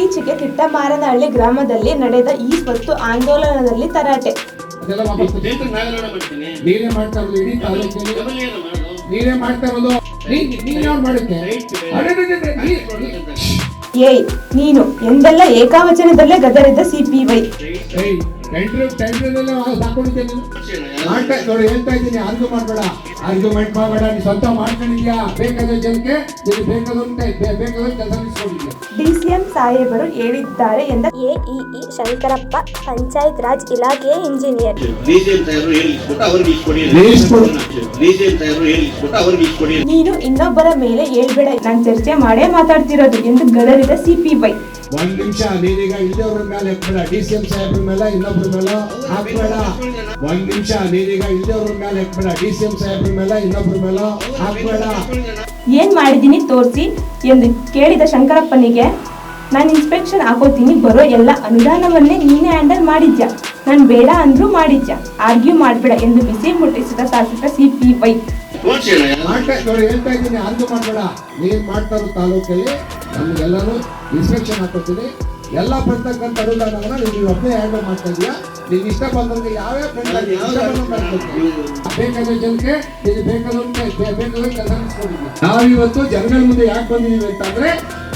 ಇತ್ತೀಚೆಗೆ ತಿಟ್ಟಮಾರನಹಳ್ಳಿ ಗ್ರಾಮದಲ್ಲಿ ನಡೆದ ಈ ಸ್ವತ್ತು ಆಂದೋಲನದಲ್ಲಿ ತರಾಟೆ. ನೀನೇ ಮಾಡ್ತಾ ಇರೋದು ಇಡೀ ತಾಲೂಕಲ್ಲಿ ನೀನೇ ಮಾಡ್ತಾ ಇರೋದು ಏಯ್ ನೀನು ಎಂದೆಲ್ಲ ಏಕಾವಚನದಲ್ಲೇ ಗದರಿದ್ದ ಸಿಪಿವೈ. ನೋಡಿ ಹೇಳ್ತಾ ಇದ್ದೀನಿ, ಆರ್ಗ್ಯುಮೆಂಟ್ ಮಾಡಬೇಡ. ನೀ ಸ್ವಂತ ಮಾಡ್ಕೊಂಡಿದ್ಯಾ, ಬೇಕಾದ ಜನಕ್ಕೆ ಬೇಕಾದ ಕೆಲಸ ನಿಲ್ಸ್ಕೊಂಡಿದ್ಯಾ. ಡಿಸಿಎಂ ಸಾಹೇಬರು ಹೇಳಿದ್ದಾರೆ ಎಂದ ಎಇಇ ಶಂಕರಪ್ಪ, ಪಂಚಾಯತ್ ರಾಜ್ ಇಲಾಖೆಯ ಇಂಜಿನಿಯರ್. ನೀನು ಇನ್ನೊಬ್ಬರ ಮೇಲೆ ಹೇಳ್ಬೇಡ, ನಾನು ಚರ್ಚೆ ಮಾಡೇ ಮಾತಾಡ್ತಿರೋದು ಎಂದು ಗದರಿದ ಸಿಪಿವೈ. ಒಂದ್ ನಿಮಿಷ, ನೀನೀಗ ಇಲ್ಲದವ್ರ ಮೇಲೆ ಹಾಕ್ಬೇಡ, ಡಿಸಿಎಂ ಸಾಹೇಬ್ರ ಮೇಲೆ ಇನ್ನೊಬ್ರ ಮೇಲೆ ಹಾಕ್ಬೇಡ. ಒಂದ್ ನಿಮಿಷ, ನೀನೀಗ ಇಲ್ಲದವ್ರ ಮೇಲೆ ಹಾಕ್ಬೇಡ, ಡಿಸಿಎಂ ಸಾಹೇಬ್ರ ಮೇಲೆ ಇನ್ನೊಬ್ರ ಮೇಲೆ ಹಾಕ್ಬೇಡ. ಏನ್ ಮಾಡಿದೀನಿ ತೋರಿಸಿ ಎಂದು ಕೇಳಿದ ಶಂಕರಪ್ಪನಿಗೆ, ನಾನು ಇನ್ಸ್ಪೆಕ್ಷನ್ ಹಾಕೋತೀನಿ, ಬರೋ ಎಲ್ಲ ಅನುದಾನವನ್ನೇ ನೀನೇ ಹ್ಯಾಂಡಲ್ ಮಾಡಿದ್ಯಾ, ನಾನು ಬೇಡ ಅಂದ್ರೂ ಮಾಡಿದ್ಯಾ, ಆರ್ಗ್ಯೂ ಮಾಡಬೇಡ ಎಂದು ಬಿಸಿ ಮುಟ್ಟಿಸಿದ ಶಾಸಕ ಸಿಪಿವೈ. ನೋಡಿ ಹೇಳ್ತಾ ಇದ್ದೀನಿ, ಆರ್ಗ್ಯೂ ಮಾಡಬೇಡ. ನೀನ್ ಮಾಡ್ತಾ ಇರೋ ತಾಲೂಕಲ್ಲಿ ನಮ್ಗೆಲ್ಲಾನು ಇನ್ಸ್ಪೆಕ್ಷನ್ ಹಾಕೋತೀನಿ, ಎಲ್ಲ ಬರ್ತಕ್ಕಂಥ ಅನುದಾನವನ್ನ ನೀವು ಒಬ್ಬನೇ ಹ್ಯಾಂಡಲ್ ಮಾಡ್ತಾ ಇದೀಯಾ. ನೀನ್ ಇಷ್ಟ ಬಂದಂಗೆ ಯಾವ್ಯಾವ ಬೇಕಾದ ಜನಕ್ಕೆ ಬೇಕಾದ ಕೆಲಸ ನಿಲ್ಸ್ಕೊಂಡಿದ್ವಿ. ನಾವಿವತ್ತು ಜನಗಳ ಮುಂದೆ ಯಾಕೆ ಬಂದಿದೀವಿ ಅಂತಂದ್ರೆ,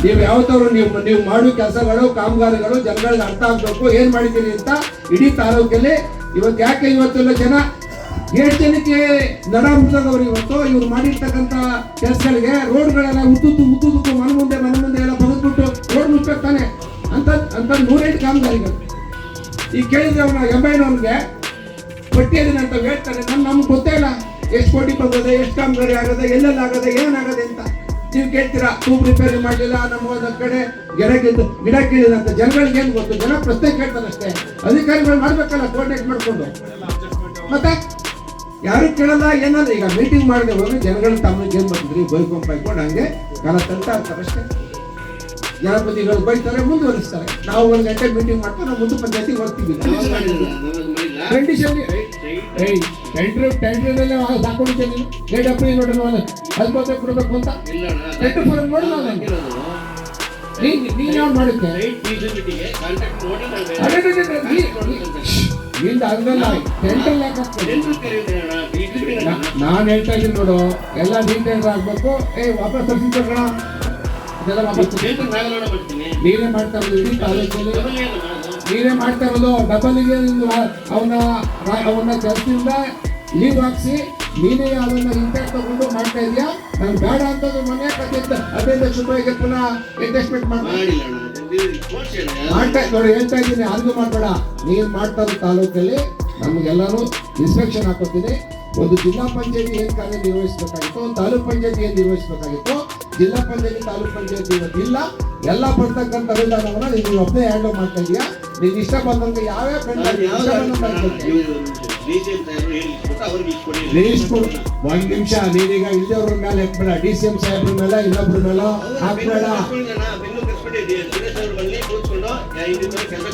ನೀವು ಯಾವತ್ತವ್ರು ನೀವು ಮಾಡೋ ಕೆಲಸಗಳು ಕಾಮಗಾರಿಗಳು ಜನಗಳಿಗೆ ಅರ್ಥ ಆಗ್ಬೇಕು, ಏನ್ ಮಾಡಿದ್ದೀರಿ ಅಂತ ಇಡೀ ತಾಲೂಕಲ್ಲಿ. ಇವತ್ತು ಯಾಕೆ ಇವತ್ತೆಲ್ಲ ಜನ 7 ಜನಕ್ಕೆ ನಡಾಡ್ಬಿಟ್ಟವ್ರು. ಇವತ್ತು ಇವ್ರು ಮಾಡಿರ್ತಕ್ಕಂಥ ಕೆಲಸಗಳಿಗೆ ರೋಡ್ಗಳೆಲ್ಲ ಉದ್ದುದ್ದಕ್ಕೂ ಮನೆ ಮುಂದೆ ಎಲ್ಲ ಬಗೆದ್ಬಿಟ್ಟು ರೋಡ್ ಮುಚ್ಬೇಕು ತಾನೆ ಅಂತ 108 ಕಾಮಗಾರಿಗಳು. ಈಗ ಕೇಳಿದ್ರೆ ಅವನ ಎಂಬೈನವ್ರಿಗೆ ಪಟ್ಟಿ ಅದನ್ನ ಅಂತ ಹೇಳ್ತಾರೆ. ನಮ್ಗೆ ಗೊತ್ತೇ ಇಲ್ಲ ಎಷ್ಟು ಕೋಟಿ ಬಂದದೆ, ಎಷ್ಟು ಕಾಮಗಾರಿ ಆಗದೆ, ಎಲ್ಲೆಲ್ಲ ಆಗದೆ, ಏನಾಗದೆ ಅಂತ. ನೀವು ಕೇಳ್ತೀರಾ, ಟ್ಯೂಬ್ ರಿಪೇರಿ ಮಾಡಲಿಲ್ಲ, ನಮ್ಮ ಕಡೆ ಗಿಡ ಕೀಳಿಲ್ಲ ಅಂತ. ಜನಗಳಿಗೆ ಏನು ಗೊತ್ತು? ಜನ ಪ್ರಶ್ನೆ ಕೇಳ್ತಾರೆ ಅಷ್ಟೇ. ಅಧಿಕಾರಿಗಳು ಮಾಡ್ಬೇಕಲ್ಲ ಕೋಆರ್ಡಿನೇಟ್ ಮಾಡ್ಕೊಂಡು. ಮತ್ತೆ ಯಾರು ಕೇಳಲ್ಲ, ಏನಲ್ಲ. ಈಗ ಮೀಟಿಂಗ್ ಮಾಡದೆ ಹೋಗಿ ಜನಗಳು ತಮ್ಮನಿಗೆ ಏನ್ ಬರ್ತಿದ್ರಿ ಬೈಕೊಂಡ್ ಬೈಕೊಂಡು ಹಂಗೆ ಕಾಲ ತಳ್ತಾ ಇರ್ತಾರೆ ಅಷ್ಟೇ. ಜನಪತಿಗಳು ಬೈತಾರೆ, ಮುಂದುವರಿಸ್ತಾರೆ. ನಾವು 1 ಗಂಟೆ ಮೀಟಿಂಗ್ ಮಾಡ್ಕೊಂಡು ನಾವು ಮುಂದೆ ಪಂಚಾಯತಿಗೆ ಹೋಗ್ತೀವಿ. ಟೆಂಡರ್ ಹಾಕೊಂಡಿದ್ದೇನೆ ಅಲ್ಬೋದೆ ಕೊಡಬೇಕು ಅಂತ ನೀನ್ ಯಾವ್ ಮಾಡುತ್ತೆ ನಾನ್ ಹೇಳ್ತಾ ಇದ್ದೀನಿ ನೋಡು, ಎಲ್ಲ ಡೀಟೇಲ್ಸ್ ಆಗ್ಬೇಕು. ವಾಪಸ್ ತರಿಸಿದ್ದ ಅದೆಲ್ಲ ವಾಪಸ್ ನೀವೇ ಮಾಡ್ತಾ ಇರೋದು ಇಡೀ ತಾಲೂಕಲ್ಲಿ ನೀವೇ ಮಾಡ್ತಾ ಇರೋದು. ಡಬಲ್ಗೆ ಅವನ್ನ ಕೆಲಸದಿಂದ ಲೀವ್ ಹಾಕ್ಸಿ ನೀನೇ ಅದನ್ನ ಇಂಪ್ಯಾಕ್ಟ್ ತಗೊಂಡು ಮಾಡ್ತಾ ಇದೀಯಾ. ನಾನು ಬೇಡ ಅಂತಂದ್ರೆ ಮನೆ 15 ಲಕ್ಷ ರೂಪಾಯಿಗೆ ಪುನಃ ಇನ್ವೆಸ್ಟ್ಮೆಂಟ್ ಮಾಡ್ತಾ ನೋಡಿ ಹೇಳ್ತಾ ಇದ್ದೀನಿ, ಆರ್ಗ್ಯೂ ಮಾಡಬೇಡ. ನೀನ್ ಮಾಡ್ತಾ ಇರೋ ತಾಲೂಕಲ್ಲಿ ನಮ್ಗೆಲ್ಲಾನು ಇನ್ಸ್ಪೆಕ್ಷನ್ ಹಾಕೋತೀನಿ. ಒಂದು ಜಿಲ್ಲಾ ಪಂಚಾಯತಿ ಏನ್ ಕಾರ್ಯ ನಿರ್ವಹಿಸಬೇಕಾಗಿತ್ತು, ಒಂದು ತಾಲೂಕ್ ಪಂಚಾಯತಿ ಏನ್ ನಿರ್ವಹಿಸಬೇಕಾಗಿತ್ತು, ಜಿಲ್ಲಾ ಪಂಚಾಯತಿ ತಾಲೂಕ್ ಪಂಚಾಯತಿ ಇವತ್ತಿಲ್ಲ. ಎಲ್ಲ ಬರ್ತಕ್ಕಂಥ ಅನುದಾನವನ್ನ ನೀವು ಒಬ್ಬನೇ ಹ್ಯಾಂಡಲ್ ಮಾಡ್ತಾ ಇದೀಯಾ. ನೀನ್ ಇಷ್ಟ ಬಂದಂಗೆ ಯಾವ್ಯಾವ ಒಂದ್ ನಿಮಿಷ, ನೀನೀಗ ಇಲ್ಲದವ್ರ ಮೇಲೆ ಹಾಕ್ಬೇಡ, ಡಿಸಿಎಂ ಸಾಹೇಬ್ರ ಮೇಲೆ ಇನ್ನೊಬ್ರ ಮೇಲೆ ಹಾಕ್ಬೇಡ.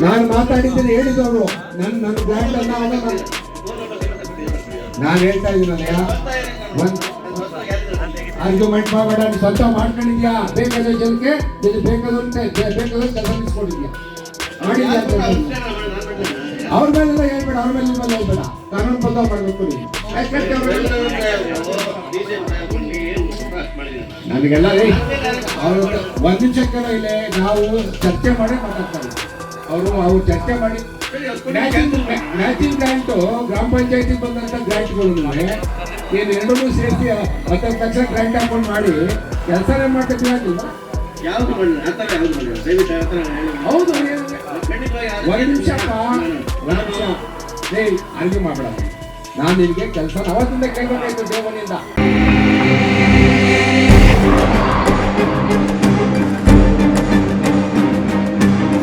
ನಾನು ಮಾತಾಡಿದ್ದೇನೆ, ಹೇಳಿದವರು ನನ್ನ ಬ್ರ್ಯಾಂಡ್ ಅನ್ನ ನಾನು ಹೇಳ್ತಾ ಇದ್ದೀನಲ್ಲ. ಆರ್ಗ್ಯುಮೆಂಟ್ ಮಾಡಬೇಡ, ನೀನು ಸ್ವಂತ ಮಾಡ್ಕೊಂಡಿದ್ಯಾ, ಬೇಕಾದ ಜನಕ್ಕೆ ಬೇಕಾದ ಕೆಲಸ ನಿಲ್ಸ್ಕೊಂಡಿದ್ಯಾ, ಮಾಡಿದ್ಯಾ. ಅವ್ರ ಮೇಲೆಲ್ಲ ಹೇಳ್ಬೇಡ, ಅವ್ರ ಮೇಲೆ ಹೇಳ್ಬೇಡ, ಕಾನೂನು ಬದ್ಧ ಮಾಡಬೇಕು. ನನಗೆಲ್ಲ ಅವ್ರು 1 ನಿಮಿಷಕ್ಕೆ ಇಲ್ಲ, ನಾವು ಚರ್ಚೆ ಮಾಡಿ ಮಾತಾಡ್ತಾರೆ. ಅವ್ರು ಚರ್ಚೆ ಮಾಡಿ ಮ್ಯಾಚಿಂಗ್ ಗ್ರಾಂಟು ಗ್ರಾಮ ಪಂಚಾಯತಿ ಬಂದಂತ ಗ್ರಾಂಟ್ಗಳು ಏನು ಎರಡೂ ಸೇರಿಸಿ 10 ಲಕ್ಷ ಗ್ರಾಂಟ್ ಹಾಕೊಂಡು ಮಾಡಿ ಕೆಲಸನೇ ಮಾಡ್ತಾ ಆಗಿಲ್ಲ. ಹೌದು, 1 ನಿಮಿಷ ಆರ್ಗ್ಯೂ ಮಾಡಬೇಡ. ನಾನು ನಿನಗೆ ಕೆಲಸ ಅವತ್ತಿಂದ ಕೇಳಬೇಕಾಯ್ತು ದೇವನಿಂದ.